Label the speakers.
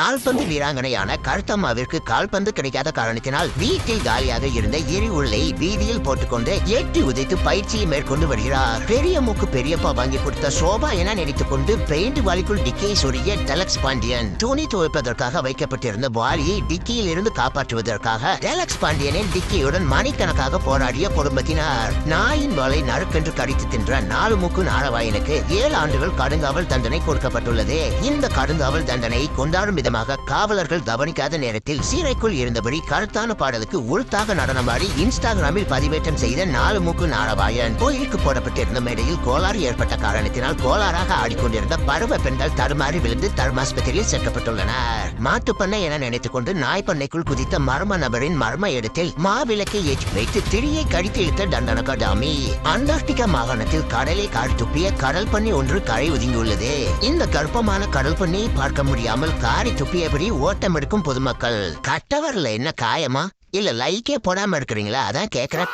Speaker 1: கால்பந்து வீராங்கனையான கருத்தம்மாவிற்கு கால்பந்து கிடைக்காத காரணத்தினால் வீட்டில் காலியாக இருந்த எரிவுருளை வீதியில் போட்டுக்கொண்டு எட்டி உதைத்து பயிற்சியை மேற்கொண்டு வருகிறார். பெரிய மூக்கு பெரியப்பா வாங்கி கொடுத்த சோபா என நினைத்துக் கொண்டு பெயிண்ட் வாலிக்குள் டிக்கியை சொரிய டெலக்ஸ் பாண்டியன். துணி துவைப்பதற்காக வைக்கப்பட்டிருந்த வாலியை டிக்கியில் இருந்து காப்பாற்றுவதற்காக டெலக்ஸ் பாண்டியனின் டிக்கியுடன் மணிக்கணக்காக போராடிய குடும்பத்தினர். நாயின் வாளை நறுக்கென்று கடித்து தின்ற 4 மூக்கு நாரவாயனுக்கு 7 ஆண்டுகள் கடுங்காவல் தண்டனை கொடுக்கப்பட்டுள்ளது. இந்த கடுங்காவல் தண்டனை கொண்டாடும் விதமாக காவலர்கள் கவனிக்காத நேரத்தில் சீரைக்குள் இருந்தபடி கருத்தான பாடலுக்கு உள்தாக நடனமாடி இன்ஸ்டாகிராமில் பதிவேற்றம் செய்த 4 மூக்கு நாரவாயன். கோயிலுக்கு போடப்பட்டிருந்த மேடையில் கோளாறு ஏற்பட்ட காரணத்தினால் கோளாறாக ஆடிக்கொண்டிருந்த பருவ பெண்கள் தடுமாறி விழுந்து தர்மாஸ்பத்திரியில் சேர்க்கப்பட்டுள்ளனர். மாட்டுப்பண்ணை என நினைத்துக் கொண்டு நாய் பண்ணைக்குள் குதித்த மர்ம நபரின் மர்ம இடத்தில் மாவிளக்கை ஏற்றி வைத்து திரியை கடித்து இழுத்த தண்டனக டாமி. அண்டார்டிகா மாகாணத்தில் கடலை காடு துப்பிய கடல் பண்ணி ஒன்று கரை ஒதுங்கியுள்ளது. இந்த கர்ப்பமான கடல் பண்ணியை பார்க்க முடியாமல் காரி துப்பியபடி ஓட்டம் எடுக்கும் பொதுமக்கள். கட்டவரில் என்ன காயமா இல்ல லைக்கே போடாம இருக்கிறீங்களா? அதான் கேக்குறேன்.